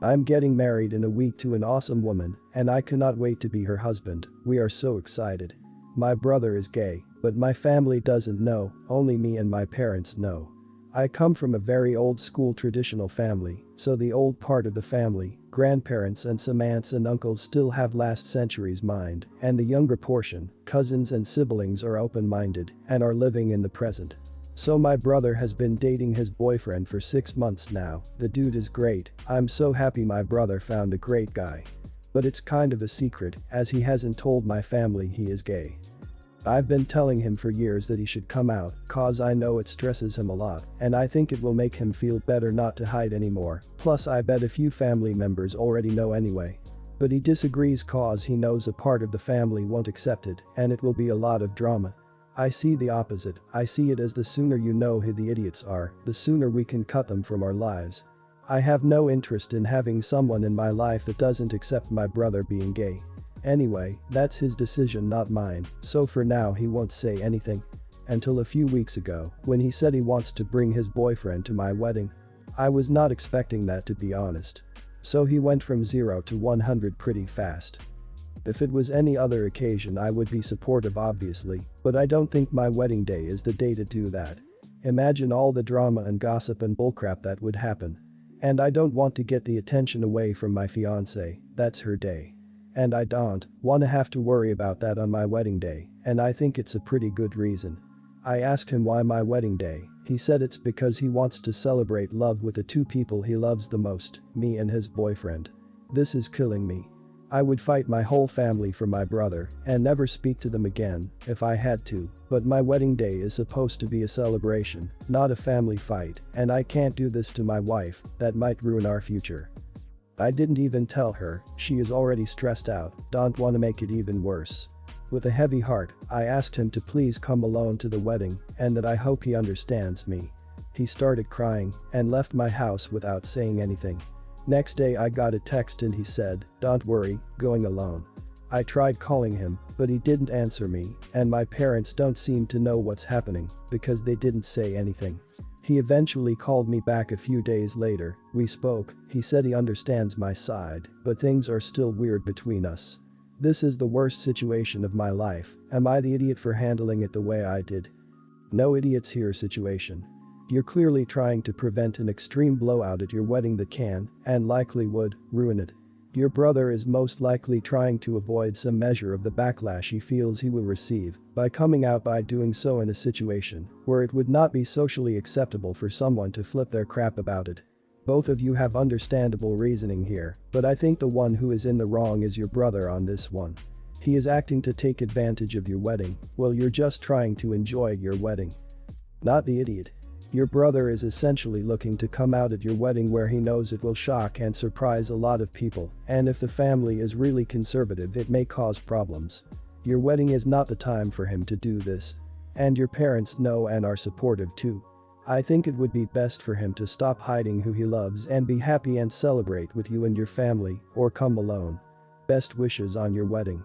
I'm getting married in a week to an awesome woman, and I cannot wait to be her husband. We are so excited. My brother is gay, but my family doesn't know, only me and my parents know. I come from a very old school traditional family, so the old part of the family, grandparents and some aunts and uncles still have last century's mind, and the younger portion, cousins and siblings are open-minded and are living in the present. So my brother has been dating his boyfriend for 6 months now. The dude is great. I'm so happy my brother found a great guy. But it's kind of a secret, as he hasn't told my family he is gay. I've been telling him for years that he should come out, cause I know it stresses him a lot, and I think it will make him feel better not to hide anymore. Plus I bet a few family members already know anyway. But he disagrees cause he knows a part of the family won't accept it, and it will be a lot of drama. I see the opposite. I see it as the sooner you know who the idiots are, the sooner we can cut them from our lives. I have no interest in having someone in my life that doesn't accept my brother being gay. Anyway, that's his decision, not mine, so for now he won't say anything. Until a few weeks ago, when he said he wants to bring his boyfriend to my wedding. I was not expecting that, to be honest. So he went from 0 to 100 pretty fast. If it was any other occasion I would be supportive obviously, but I don't think my wedding day is the day to do that. Imagine all the drama and gossip and bullcrap that would happen. And I don't want to get the attention away from my fiancée, that's her day. And I don't want to have to worry about that on my wedding day, and I think it's a pretty good reason. I asked him why my wedding day. He said it's because he wants to celebrate love with the two people he loves the most, me and his boyfriend. This is killing me. I would fight my whole family for my brother and never speak to them again if I had to, but my wedding day is supposed to be a celebration, not a family fight, and I can't do this to my wife. That might ruin our future. I didn't even tell her, she is already stressed out, don't want to make it even worse. With a heavy heart, I asked him to please come alone to the wedding and that I hope he understands me. He started crying and left my house without saying anything. Next day I got a text and he said, "Don't worry, going alone." I tried calling him, but he didn't answer me, and my parents don't seem to know what's happening because they didn't say anything. He eventually called me back a few days later. We spoke. He said he understands my side, but things are still weird between us. This is the worst situation of my life. Am I the idiot for handling it the way I did? No idiots here situation. You're clearly trying to prevent an extreme blowout at your wedding that can, and likely would, ruin it. Your brother is most likely trying to avoid some measure of the backlash he feels he will receive by coming out by doing so in a situation where it would not be socially acceptable for someone to flip their crap about it. Both of you have understandable reasoning here, but I think the one who is in the wrong is your brother on this one. He is acting to take advantage of your wedding while you're just trying to enjoy your wedding. Not the idiot. Your brother is essentially looking to come out at your wedding where he knows it will shock and surprise a lot of people, and if the family is really conservative it may cause problems. Your wedding is not the time for him to do this. And your parents know and are supportive too. I think it would be best for him to stop hiding who he loves and be happy and celebrate with you and your family, or come alone. Best wishes on your wedding.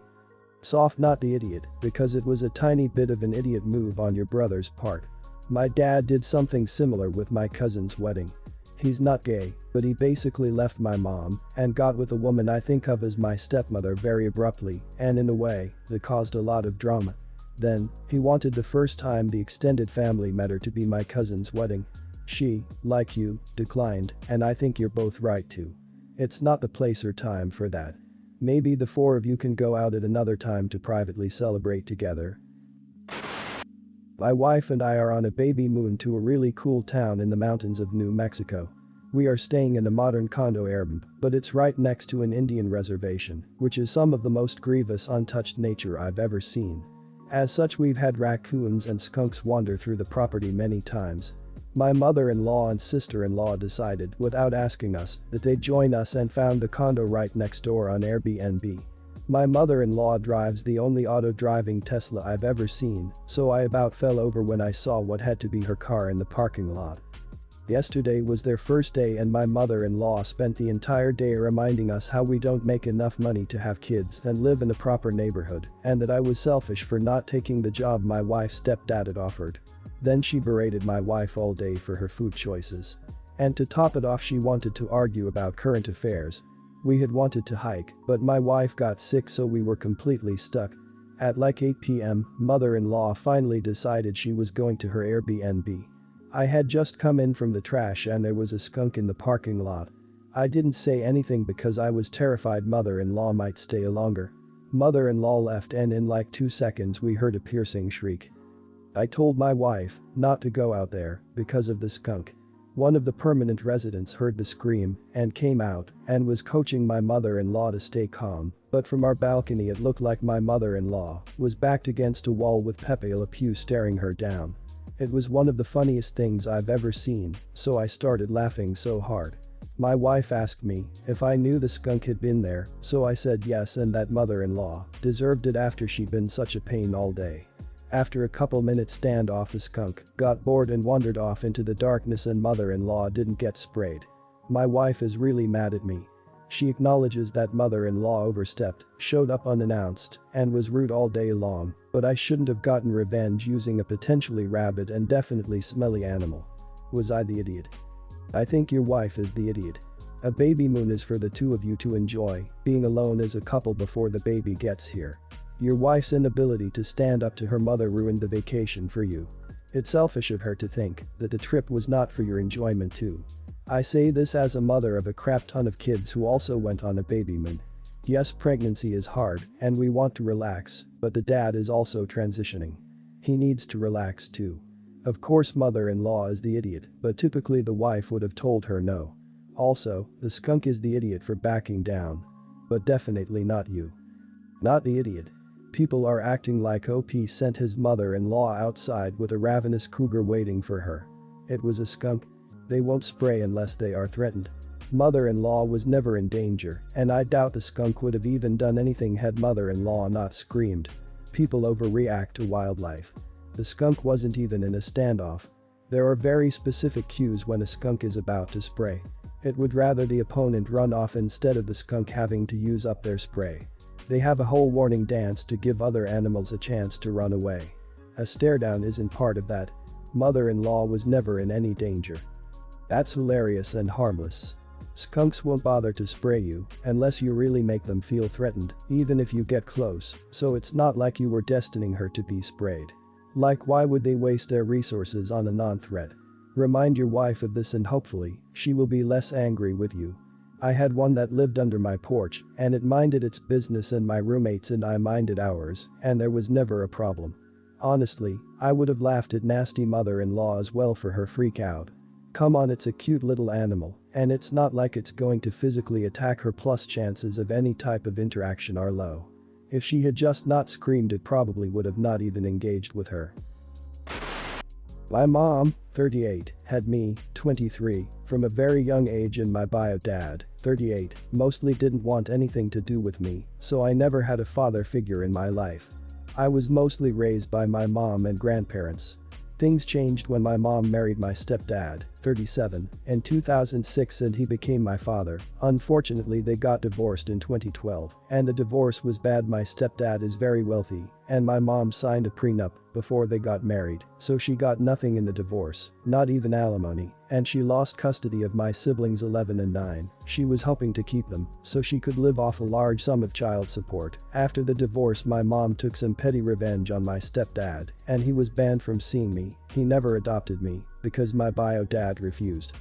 Soft, not the idiot, because it was a tiny bit of an idiot move on your brother's part. My dad did something similar with my cousin's wedding. He's not gay, but he basically left my mom and got with a woman I think of as my stepmother very abruptly and in a way that caused a lot of drama. Then, he wanted the first time the extended family met her to be my cousin's wedding. She, like you, declined, and I think you're both right too. It's not the place or time for that. Maybe the four of you can go out at another time to privately celebrate together. My wife and I are on a baby moon to a really cool town in the mountains of New Mexico. We are staying in a modern condo Airbnb, but it's right next to an Indian reservation, which is some of the most grievous untouched nature I've ever seen. As such, we've had raccoons and skunks wander through the property many times. My mother-in-law and sister-in-law decided, without asking us, that they'd join us and found the condo right next door on Airbnb. My mother-in-law drives the only auto-driving Tesla I've ever seen, so I about fell over when I saw what had to be her car in the parking lot. Yesterday was their first day and my mother-in-law spent the entire day reminding us how we don't make enough money to have kids and live in a proper neighborhood, and that I was selfish for not taking the job my wife's stepdad had offered. Then she berated my wife all day for her food choices. And to top it off, she wanted to argue about current affairs. We had wanted to hike, but my wife got sick, so we were completely stuck. At like 8 p.m, mother-in-law finally decided she was going to her Airbnb. I had just come in from the trash and there was a skunk in the parking lot. I didn't say anything because I was terrified mother-in-law might stay longer. Mother-in-law left and in like 2 seconds we heard a piercing shriek. I told my wife not to go out there because of the skunk. One of the permanent residents heard the scream and came out and was coaching my mother-in-law to stay calm, but from our balcony it looked like my mother-in-law was backed against a wall with Pepe Le Pew staring her down. It was one of the funniest things I've ever seen, so I started laughing so hard. My wife asked me if I knew the skunk had been there, so I said yes and that mother-in-law deserved it after she'd been such a pain all day. After a couple minutes standoff, the skunk got bored and wandered off into the darkness and mother-in-law didn't get sprayed. My wife is really mad at me. She acknowledges that mother-in-law overstepped, showed up unannounced, and was rude all day long, but I shouldn't have gotten revenge using a potentially rabid and definitely smelly animal. Was I the idiot? I think your wife is the idiot. A baby moon is for the two of you to enjoy, being alone as a couple before the baby gets here. Your wife's inability to stand up to her mother ruined the vacation for you. It's selfish of her to think that the trip was not for your enjoyment too. I say this as a mother of a crap ton of kids who also went on a baby moon. Yes, pregnancy is hard and we want to relax, but the dad is also transitioning. He needs to relax too. Of course mother-in-law is the idiot, but typically the wife would have told her no. Also, the skunk is the idiot for backing down. But definitely not you. Not the idiot. People are acting like OP sent his mother-in-law outside with a ravenous cougar waiting for her. It was a skunk. They won't spray unless they are threatened. Mother-in-law was never in danger, and I doubt the skunk would have even done anything had mother-in-law not screamed. People overreact to wildlife. The skunk wasn't even in a standoff. There are very specific cues when a skunk is about to spray. It would rather the opponent run off instead of the skunk having to use up their spray. They have a whole warning dance to give other animals a chance to run away. A stare down isn't part of that. Mother-in-law was never in any danger. That's hilarious and harmless. Skunks won't bother to spray you unless you really make them feel threatened, even if you get close, so it's not like you were destining her to be sprayed. Like, why would they waste their resources on a non-threat? Remind your wife of this and hopefully she will be less angry with you. I had one that lived under my porch and it minded its business and my roommates and I minded ours, and there was never a problem. Honestly, I would have laughed at nasty mother-in-law as well for her freak out. Come on, it's a cute little animal, and it's not like it's going to physically attack her, plus chances of any type of interaction are low. If she had just not screamed, it probably would have not even engaged with her. My mom, 38, had me, 23, from a very young age, and my bio dad, 38, mostly didn't want anything to do with me, so I never had a father figure in my life. I was mostly raised by my mom and grandparents. Things changed when my mom married my stepdad, 37, in 2006 and he became my father. Unfortunately, they got divorced in 2012, and the divorce was bad. My stepdad is very wealthy, and my mom signed a prenup before they got married, so she got nothing in the divorce, not even alimony, and she lost custody of my siblings 11 and 9. She was hoping to keep them so she could live off a large sum of child support. After the divorce, my mom took some petty revenge on my stepdad, and he was banned from seeing me. He never adopted me because my bio dad refused.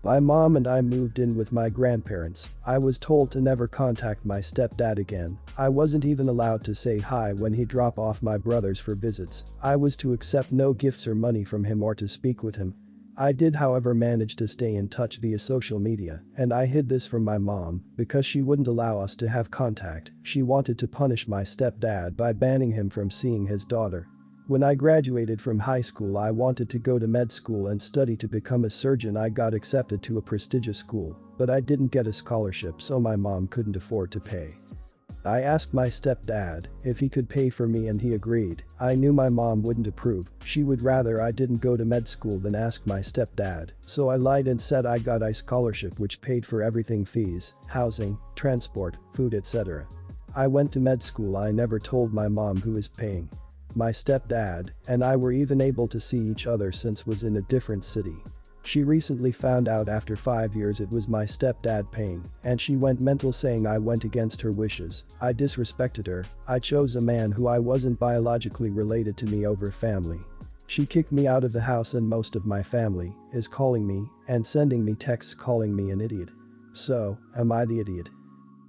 My mom and I moved in with my grandparents. I was told to never contact my stepdad again. I wasn't even allowed to say hi when he'd drop off my brothers for visits. I was to accept no gifts or money from him or to speak with him. I did, however, manage to stay in touch via social media, and I hid this from my mom because she wouldn't allow us to have contact. She wanted to punish my stepdad by banning him from seeing his daughter. When I graduated from high school, I wanted to go to med school and study to become a surgeon. I got accepted to a prestigious school, but I didn't get a scholarship, so my mom couldn't afford to pay. I asked my stepdad if he could pay for me and he agreed. I knew my mom wouldn't approve. She would rather I didn't go to med school than ask my stepdad, so I lied and said I got a scholarship which paid for everything: fees, housing, transport, food, etc. I went to med school. I never told my mom who was paying. My stepdad and I were even able to see each other since was in a different city. She recently found out after 5 years it was my stepdad paying, and she went mental saying I went against her wishes. I disrespected her. I chose a man who I wasn't biologically related to me over family. She kicked me out of the house and most of my family is calling me and sending me texts calling me an idiot. So, am I the idiot?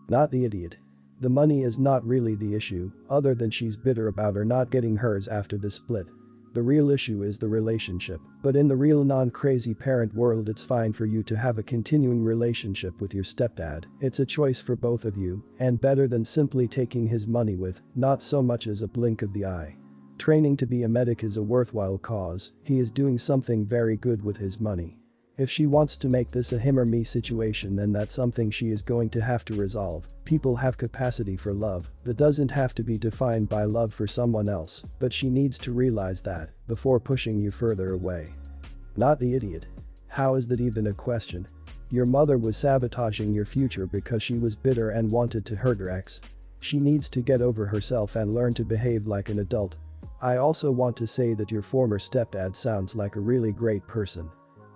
Not the idiot. The money is not really the issue, other than she's bitter about her not getting hers after the split. The real issue is the relationship, but in the real non-crazy parent world it's fine for you to have a continuing relationship with your stepdad. It's a choice for both of you, and better than simply taking his money with not so much as a blink of the eye. Training to be a medic is a worthwhile cause. He is doing something very good with his money. If she wants to make this a him or me situation, then that's something she is going to have to resolve. People have capacity for love that doesn't have to be defined by love for someone else, but she needs to realize that before pushing you further away. Not the idiot. How is that even a question? Your mother was sabotaging your future because she was bitter and wanted to hurt her ex. She needs to get over herself and learn to behave like an adult. I also want to say that your former stepdad sounds like a really great person.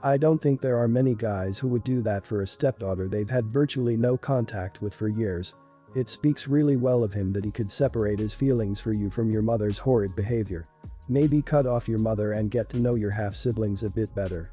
I don't think there are many guys who would do that for a stepdaughter they've had virtually no contact with for years. It speaks really well of him that he could separate his feelings for you from your mother's horrid behavior. Maybe cut off your mother and get to know your half-siblings a bit better.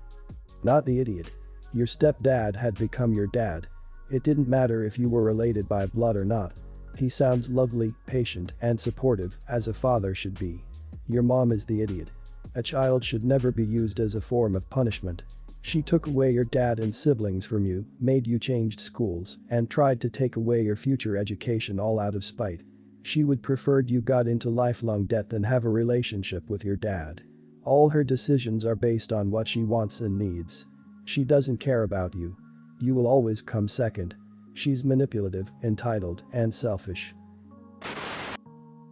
Not the idiot. Your stepdad had become your dad. It didn't matter if you were related by blood or not. He sounds lovely, patient, and supportive, as a father should be. Your mom is the idiot. A child should never be used as a form of punishment. She took away your dad and siblings from you, made you change schools, and tried to take away your future education all out of spite. She would preferred you got into lifelong debt than have a relationship with your dad. All her decisions are based on what she wants and needs. She doesn't care about you. You will always come second. She's manipulative, entitled, and selfish.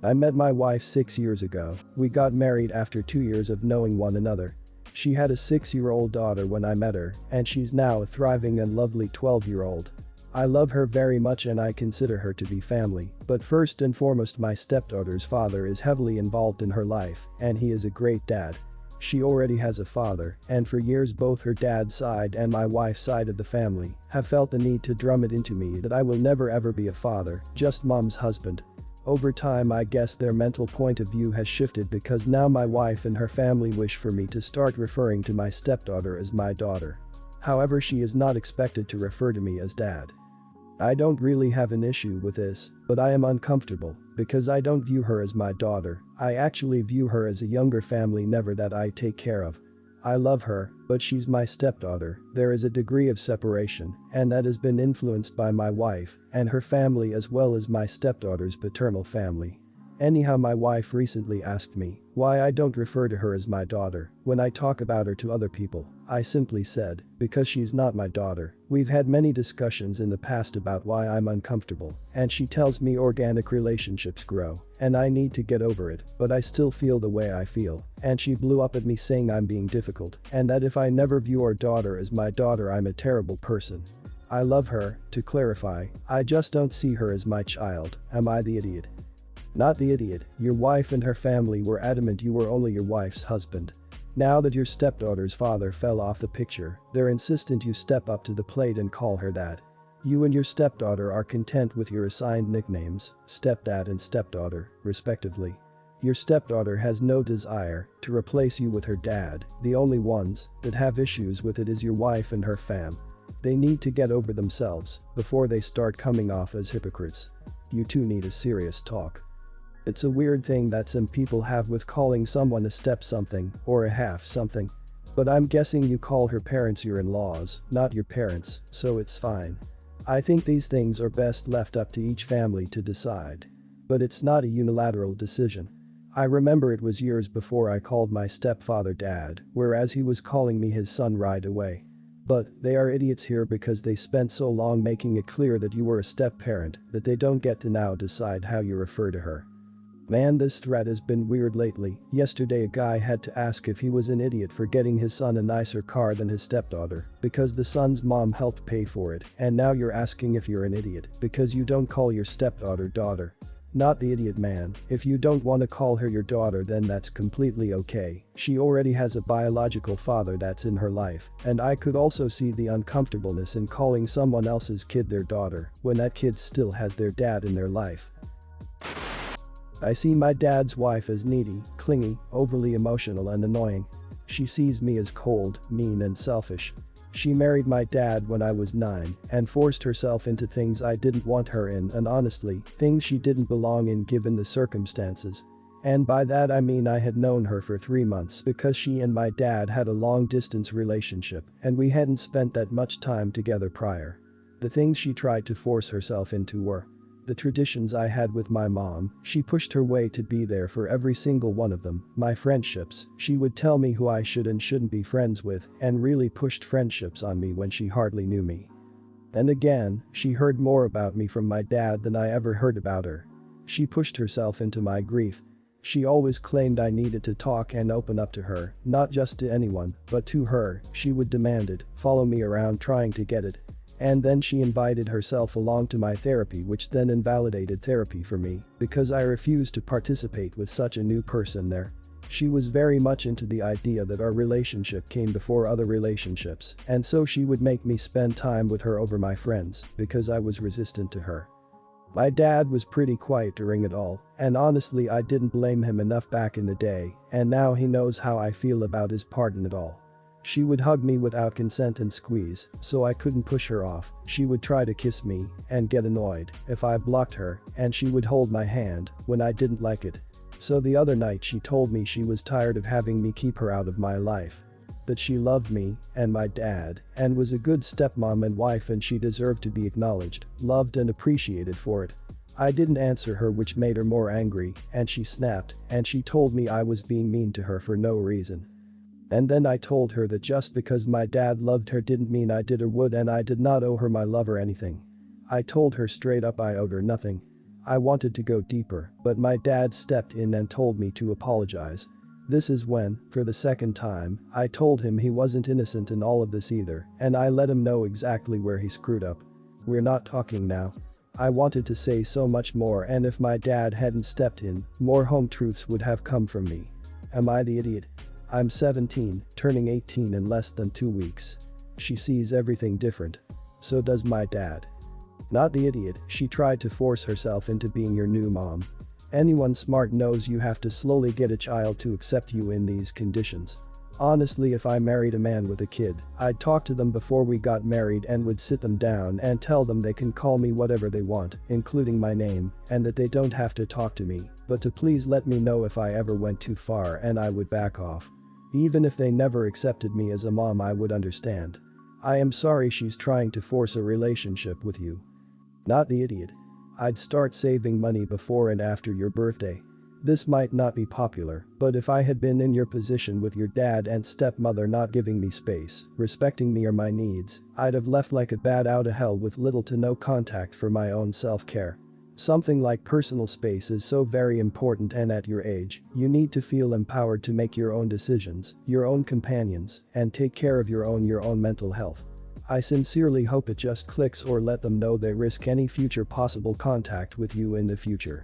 I met my wife 6 years ago. We got married after 2 years of knowing one another. She had a 6-year-old daughter when I met her, and she's now a thriving and lovely 12-year-old. I love her very much and I consider her to be family, but first and foremost my stepdaughter's father is heavily involved in her life, and he is a great dad. She already has a father, and for years both her dad's side and my wife's side of the family have felt the need to drum it into me that I will never ever be a father, just mom's husband. Over time I guess their mental point of view has shifted because now my wife and her family wish for me to start referring to my stepdaughter as my daughter. However, she is not expected to refer to me as dad. I don't really have an issue with this, but I am uncomfortable because I don't view her as my daughter. I actually view her as a younger family member that I take care of. I love her, but she's my stepdaughter. There is a degree of separation, and that has been influenced by my wife and her family as well as my stepdaughter's paternal family. Anyhow, my wife recently asked me why I don't refer to her as my daughter when I talk about her to other people. I simply said, because she's not my daughter. We've had many discussions in the past about why I'm uncomfortable, and she tells me organic relationships grow, and I need to get over it, but I still feel the way I feel, and she blew up at me saying I'm being difficult, and that if I never view our daughter as my daughter I'm a terrible person. I love her, to clarify, I just don't see her as my child. Am I the idiot? Not the idiot. Your wife and her family were adamant you were only your wife's husband. Now that your stepdaughter's father fell off the picture, they're insistent you step up to the plate and call her that. You and your stepdaughter are content with your assigned nicknames, stepdad and stepdaughter, respectively. Your stepdaughter has no desire to replace you with her dad. The only ones that have issues with it is your wife and her fam. They need to get over themselves before they start coming off as hypocrites. You two need a serious talk. It's a weird thing that some people have with calling someone a step something or a half something. But I'm guessing you call her parents your in-laws, not your parents, so it's fine. I think these things are best left up to each family to decide. But it's not a unilateral decision. I remember it was years before I called my stepfather dad, whereas he was calling me his son right away. But they are idiots here because they spent so long making it clear that you were a step-parent that they don't get to now decide how you refer to her. Man, this thread has been weird lately. Yesterday a guy had to ask if he was an idiot for getting his son a nicer car than his stepdaughter because the son's mom helped pay for it, and now you're asking if you're an idiot because you don't call your stepdaughter daughter. Not the idiot man, if you don't want to call her your daughter then that's completely okay, she already has a biological father that's in her life, and I could also see the uncomfortableness in calling someone else's kid their daughter when that kid still has their dad in their life. I see my dad's wife as needy, clingy, overly emotional and annoying. She sees me as cold, mean and selfish. She married my dad when I was 9 and forced herself into things I didn't want her in and honestly, things she didn't belong in given the circumstances. And by that I mean I had known her for 3 months because she and my dad had a long-distance relationship and we hadn't spent that much time together prior. The things she tried to force herself into were the traditions I had with my mom. She pushed her way to be there for every single one of them. My friendships, she would tell me who I should and shouldn't be friends with and really pushed friendships on me when she hardly knew me. And again, she heard more about me from my dad than I ever heard about her. She pushed herself into my grief. She always claimed I needed to talk and open up to her, not just to anyone, but to her. She would demand it, follow me around trying to get it. And then she invited herself along to my therapy, which then invalidated therapy for me because I refused to participate with such a new person there. She was very much into the idea that our relationship came before other relationships, and so she would make me spend time with her over my friends because I was resistant to her. My dad was pretty quiet during it all, and honestly I didn't blame him enough back in the day, and now he knows how I feel about his part in it all. She would hug me without consent and squeeze, so I couldn't push her off. She would try to kiss me and get annoyed if I blocked her, and she would hold my hand when I didn't like it. So the other night she told me she was tired of having me keep her out of my life. That she loved me and my dad and was a good stepmom and wife and she deserved to be acknowledged, loved and appreciated for it. I didn't answer her, which made her more angry, and she snapped and she told me I was being mean to her for no reason. And then I told her that just because my dad loved her didn't mean I did or would, and I did not owe her my love or anything. I told her straight up I owed her nothing. I wanted to go deeper, but my dad stepped in and told me to apologize. This is when, for the second time, I told him he wasn't innocent in all of this either, and I let him know exactly where he screwed up. We're not talking now. I wanted to say so much more, and if my dad hadn't stepped in, more home truths would have come from me. Am I the idiot? I'm 17, turning 18 in less than 2 weeks. She sees everything different. So does my dad. Not the idiot, she tried to force herself into being your new mom. Anyone smart knows you have to slowly get a child to accept you in these conditions. Honestly, if I married a man with a kid, I'd talk to them before we got married and would sit them down and tell them they can call me whatever they want, including my name, and that they don't have to talk to me, but to please let me know if I ever went too far and I would back off. Even if they never accepted me as a mom, I would understand. I am sorry she's trying to force a relationship with you. Not the idiot. I'd start saving money before and after your birthday. This might not be popular, but if I had been in your position with your dad and stepmother not giving me space, respecting me or my needs, I'd have left like a bat out of hell with little to no contact for my own self-care. Something like personal space is so very important, and at your age, you need to feel empowered to make your own decisions, your own companions, and take care of your own mental health. I sincerely hope it just clicks, or let them know they risk any future possible contact with you in the future.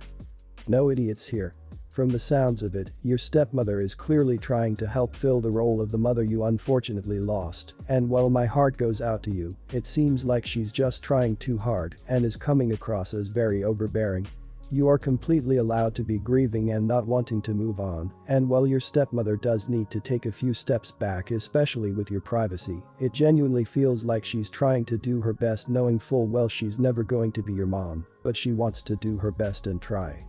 No idiots here. From the sounds of it, your stepmother is clearly trying to help fill the role of the mother you unfortunately lost, and while my heart goes out to you, it seems like she's just trying too hard and is coming across as very overbearing. You are completely allowed to be grieving and not wanting to move on, and while your stepmother does need to take a few steps back, especially with your privacy, it genuinely feels like she's trying to do her best, knowing full well she's never going to be your mom, but she wants to do her best and try.